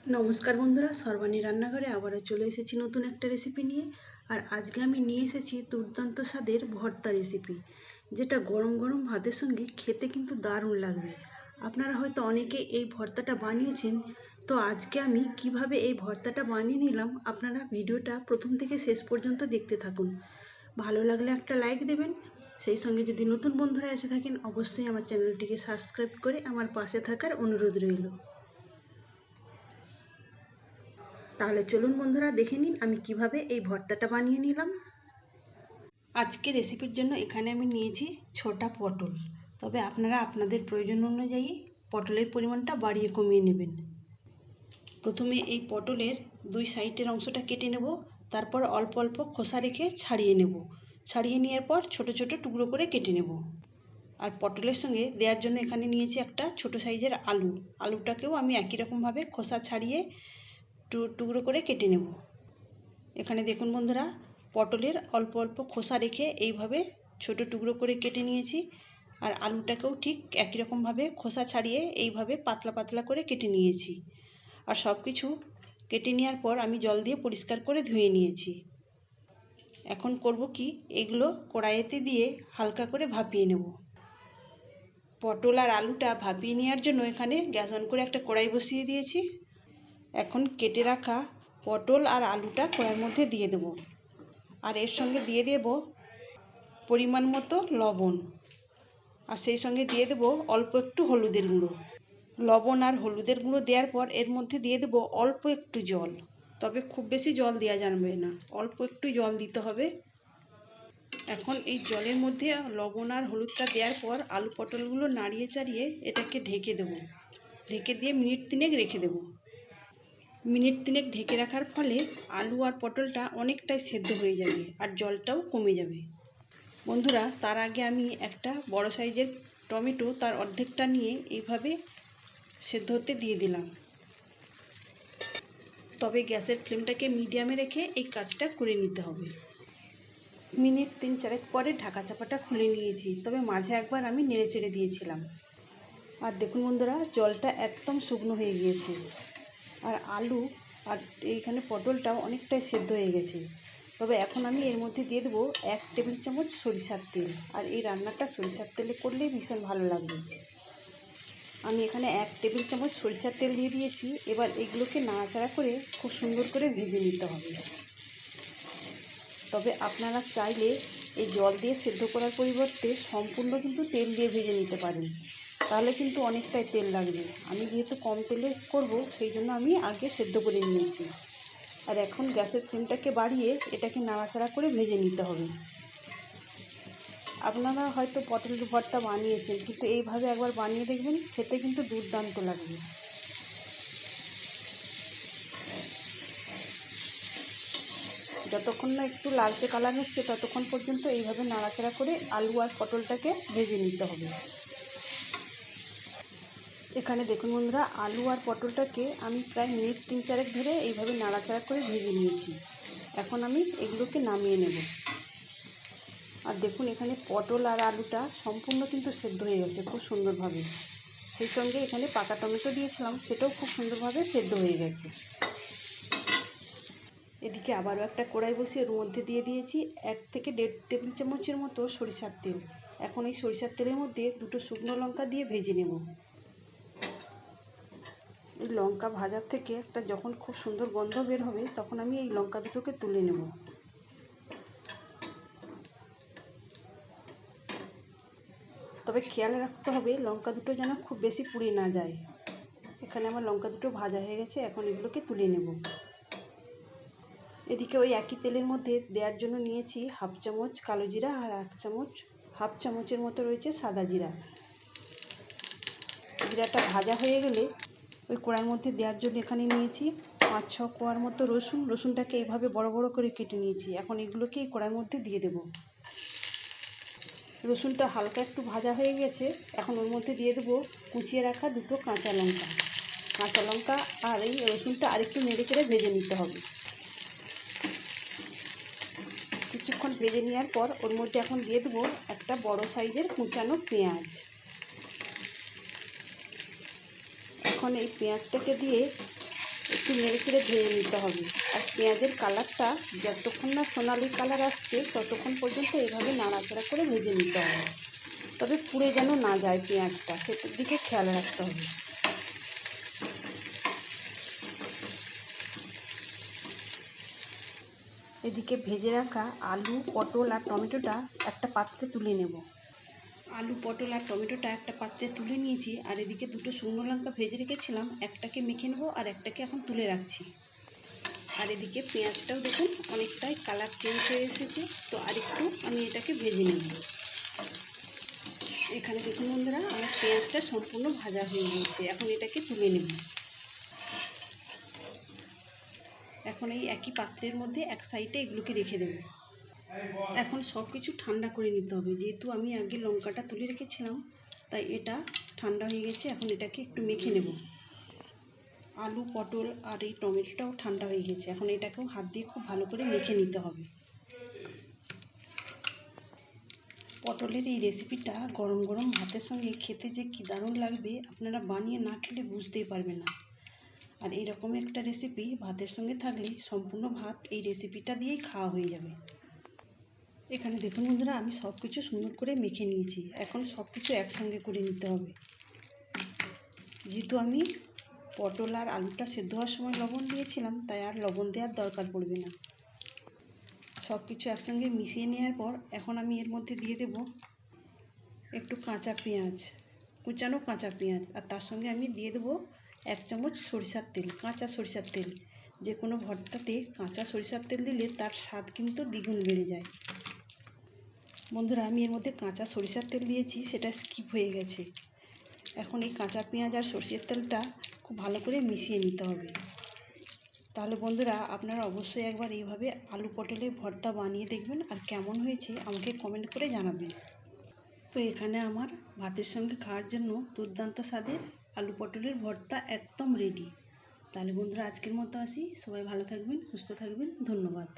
নমস্কার বন্ধুরা, সর্বাণী রান্নাঘরে আবারও চলে এসেছি নতুন একটা রেসিপি নিয়ে। আর আজকে আমি নিয়ে এসেছি দুর্দান্ত স্বাদের ভর্তা রেসিপি, যেটা গরম গরম ভাতের সঙ্গে খেতে কিন্তু দারুণ লাগবে। আপনারা হয়তো অনেকে এই ভর্তাটা বানিয়েছেন, তো আজকে আমি কিভাবে এই ভর্তাটা বানিয়ে নিলাম আপনারা ভিডিওটা প্রথম থেকে শেষ পর্যন্ত দেখতে থাকুন। ভালো লাগলে একটা লাইক দেবেন, সেই সঙ্গে যদি নতুন বন্ধুরা এসে থাকেন অবশ্যই আমার চ্যানেলটিকে সাবস্ক্রাইব করে আমার পাশে থাকার অনুরোধ রইল। তাহলে চলুন বন্ধুরা, দেখে নিন আমি কিভাবে এই ভর্তাটা বানিয়ে নিলাম। আজকে রেসিপির জন্য এখানে আমি নিয়েছি 6টা পটল, তবে আপনারা আপনাদের প্রয়োজন অনুযায়ী পটলের পরিমাণটা বাড়িয়ে কমিয়ে নেবেন। প্রথমে এই পটলের দুই সাইডের অংশটা কেটে নেব, তারপর অল্প অল্প খোসা রেখে ছাড়িয়ে নেব। ছাড়িয়ে নেওয়ার পর ছোট ছোট টুকরো করে কেটে নেব। আর পটলের সঙ্গে দেওয়ার জন্য এখানে নিয়েছি একটা ছোট সাইজের আলুটাকেও আমি একই রকমভাবে খোসা ছাড়িয়ে টুকরো করে কেটে নেব। এখানে দেখুন বন্ধুরা, পটলের অল্প অল্প খোসা রেখে এইভাবে ছোট টুকরো করে কেটে নিয়েছি। আর আলুটাকেও ঠিক একই রকমভাবে খোসা ছাড়িয়ে এইভাবে পাতলা পাতলা করে কেটে নিয়েছি। আর সব কিছু কেটে নেওয়ার পর আমি জল দিয়ে পরিষ্কার করে ধুয়ে নিয়েছি। এখন করব কি, এগুলো কড়াইতে দিয়ে হালকা করে ভাপিয়ে নেব। পটল আর আলুটা ভাপিয়ে নেওয়ার জন্য এখানে গ্যাস অন করে একটা কড়াই বসিয়ে দিয়েছি। এখন কেটে রাখা পটল আর আলুটা কড়াইয়ের মধ্যে দিয়ে দেব। আর এর সঙ্গে দিয়ে দেব পরিমাণ মতো লবণ, আর সেই সঙ্গে দিয়ে দেব অল্প একটু হলুদের গুঁড়ো। লবণ আর হলুদের গুঁড়ো দেওয়ার পর এর মধ্যে দিয়ে দেব অল্প একটু জল, তবে খুব বেশি জল দেওয়া যাবে না, অল্প একটু জল দিতে হবে। এখন এই জলের মধ্যে লবণ আর হলুদটা দেওয়ার পর আলু পটলগুলো নাড়িয়ে চাড়িয়ে এটাকে ঢেকে দেব। ঢেকে দিয়ে মিনিট 3 রেখে দেব। মিনিট 3 ঢেকে রাখার ফলে আলু আর পটলটা অনেকটাই সেদ্ধ হয়ে যাবে আর জলটাও কমে যাবে। বন্ধুরা, তার আগে আমি একটা বড় সাইজের টমেটো তার অর্ধেকটা নিয়ে এইভাবে সেদ্ধ হতে দিয়ে দিলাম। তবে গ্যাসের ফ্লেমটাকে মিডিয়ামে রেখে এই কাজটা করে নিতে হবে। মিনিট 3-4 পরে ঢাকা চাপাটা খুলে নিয়েছি, তবে মাঝে একবার আমি নেড়ে চেড়ে দিয়েছিলাম। আর দেখুন বন্ধুরা, জলটা একদম শুকনো হয়ে গিয়েছে আর আলু আর এইখানে পটলটাও অনেকটাই সেদ্ধ হয়ে গেছে। তবে এখন আমি এর মধ্যে দিয়ে দেবো 1 টেবিল চামচ সরিষার তেল। আর এই রান্নাটা সরিষার তেলে করলেই ভীষণ ভালো লাগবে। আমি এখানে 1 টেবিল চামচ সরিষার তেল দিয়ে দিয়েছি। এবার এগুলোকে নাড়াচাড়া করে খুব সুন্দর করে ভেজে নিতে হবে। তবে আপনারা চাইলে এই জল দিয়ে সেদ্ধ করার পরিবর্তে সম্পূর্ণ কিন্তু তেল দিয়ে ভেজে নিতে পারেন, তাহলে কিন্তু অনেকটাই তেল লাগবে। আমি যেহেতু কম তেলে করব, সেই জন্য আমি আগে সেদ্ধ করে নিয়েছি। আর এখন গ্যাসের ফ্লেমটাকে বাড়িয়ে এটাকে নাড়াচাড়া করে ভেজে নিতে হবে। আপনারা হয়তো পটলের ভর্তা বানিয়েছেন, কিন্তু এইভাবে একবার বানিয়ে দেখবেন, খেতে কিন্তু দুর্দান্ত লাগবে। যতক্ষণ না একটু লালচে কালার হচ্ছে ততক্ষণ পর্যন্ত এইভাবে নাড়াচাড়া করে আলু আর পটলটাকে ভেজে নিতে হবে। এখানে দেখুন বন্ধুরা, আলু আর পটলটাকে আমি প্রায় মিনিট 3-4 ধরে এইভাবে নাড়াচাড়া করে ভেজে নিয়েছি। এখন আমি এগুলোকে নামিয়ে নেব। আর দেখুন, এখানে পটল আর আলুটা সম্পূর্ণ কিন্তু সেদ্ধ হয়ে গেছে খুব সুন্দরভাবে। সেই সঙ্গে এখানে পাকা টমেটো দিয়েছিলাম, সেটাও খুব সুন্দরভাবে সেদ্ধ হয়ে গেছে। এদিকে আবারও একটা কড়াই বসিয়ে ওর মধ্যে দিয়ে দিয়েছি 1 থেকে 1.5 টেবিল চামচের মতো সরিষার তেল। এখন এই সরিষার তেলের মধ্যে 2টো শুকনো লঙ্কা দিয়ে ভেজে নেব। এই লঙ্কা ভাজার থেকে একটা যখন খুব সুন্দর গন্ধ বের হবে, তখন আমি এই লঙ্কা দুটোকে তুলে নেব। তবে খেয়াল রাখতে হবে লঙ্কা দুটো যেন খুব বেশি পুড়ে না যায়। এখানে আমার লঙ্কা দুটো ভাজা হয়ে গেছে, এখন এগুলোকে তুলে নেব। এদিকে ওই একই তেলের মধ্যে দেওয়ার জন্য নিয়েছি 1/2 চামচ কালো জিরা আর 1/2 চামচের মতো রয়েছে সাদা জিরা। জিরাটা ভাজা হয়ে গেলে ওই কড়াইয়ের মধ্যে দেওয়ার জন্য এখানে নিয়েছি 5-6 কোয়ার মতো রসুনটাকে এইভাবে বড় বড় করে কেটে নিয়েছি। এখন এগুলোকে এই কড়াইয়ের মধ্যে দিয়ে দেব। রসুনটা হালকা একটু ভাজা হয়ে গেছে, এখন ওর মধ্যে দিয়ে দেবো কুচিয়ে রাখা 2টো কাঁচা লঙ্কা। আর এই রসুনটা আরেকটু নেড়ে চেড়ে ভেজে নিতে হবে। কিছুক্ষণ ভেজে নেওয়ার পর ওর মধ্যে এখন দিয়ে দেবো একটা বড় সাইজের কুচানো পেঁয়াজ। এখন এই পেঁয়াজটাকে দিয়ে একটু নেড়ে চেড়ে ভেজে নিতে হবে। আর পেঁয়াজের কালারটা যতক্ষণ না সোনালি কালার আসছে ততক্ষণ পর্যন্ত এভাবে নাড়াচাড়া করে ভেজে নিতে হবে। তবে পুড়ে যেন না যায় পেঁয়াজটা, সেটার দিকে খেয়াল রাখতে হবে। এদিকে ভেজে রাখা আলু, পটল আর টমেটোটা একটা পাত্রে তুলে নেব। আলু, পটল আর টমেটোটা একটা পাত্রে তুলে নিয়েছি। আর এদিকে দুটো শুকনো লঙ্কা ভেজে রেখেছিলাম, একটাকে মেখে নেবো আর একটাকে এখন তুলে রাখছি। আর এদিকে পেঁয়াজটাও দেখুন অনেকটাই কালার চেঞ্জ হয়ে এসেছে, তো আরেকটু আমি এটাকে ভেজে নেব। এখানে দেখুন বন্ধুরা, আমার পেঁয়াজটা সম্পূর্ণ ভাজা হয়ে গিয়েছে। এখন এটাকে তুলে নেব। এখন এই একই পাত্রের মধ্যে এক সাইডে এগুলোকে রেখে দেব। এখন সব কিছু ঠান্ডা করে নিতে হবে। যেহেতু আমি আগে লঙ্কাটা তুলে রেখেছিলাম, তাই এটা ঠান্ডা হয়ে গেছে। এখন এটাকে একটু মেখে নেব। আলু, পটল আর এই টমেটোটাও ঠান্ডা হয়ে গেছে। এখন এটাকেও হাত দিয়ে খুব ভালো করে মেখে নিতে হবে। পটলের এই রেসিপিটা গরম গরম ভাতের সঙ্গে খেতে যে কী দারুণ লাগবে, আপনারা বানিয়ে না খেলে বুঝতেই পারবেন না। আর এইরকম একটা রেসিপি ভাতের সঙ্গে থাকলে সম্পূর্ণ ভাত এই রেসিপিটা দিয়েই খাওয়া হয়ে যাবে। এখানে দেখুন বন্ধুরা, আমি সব কিছু সুন্দর করে মেখে নিয়েছি। এখন সব কিছু একসঙ্গে করে নিতে হবে। যেহেতু আমি পটল আর আলুটা সেদ্ধ হওয়ার সময় লবণ দিয়েছিলাম, তাই আর লবণ দেওয়ার দরকার পড়বে না। সব কিছু একসঙ্গে মিশিয়ে নেওয়ার পর এখন আমি এর মধ্যে দিয়ে দেব একটু কাঁচা পেঁয়াজ, কুচানো কাঁচা পেঁয়াজ। আর তার সঙ্গে আমি দিয়ে দেবো 1 চামচ সরিষার তেল, কাঁচা সরিষার তেল। যে কোনো ভর্তাতে কাঁচা সরিষার তেল দিলে তার স্বাদ কিন্তু দ্বিগুণ বেড়ে যায়। বন্ধুরা, আমি এর মধ্যে কাঁচা সরিষার তেল দিয়েছি, সেটা স্কিপ হয়ে গেছে। এখন এই কাঁচা পেঁয়াজ আর সরষের তেলটা খুব ভালো করে মিশিয়ে নিতে হবে। তাহলে বন্ধুরা, আপনারা অবশ্যই একবার এইভাবে আলু পটলের ভর্তা বানিয়ে দেখবেন, আর কেমন হয়েছে আমাকে কমেন্ট করে জানাবেন। তো এখানে আমার ভাতের সঙ্গে খাওয়ার জন্য দুর্দান্ত স্বাদের আলু পটলের ভর্তা একদম রেডি। তাহলে বন্ধুরা, আজকের মতো আসি। সবাই ভালো থাকবেন, সুস্থ থাকবেন। ধন্যবাদ।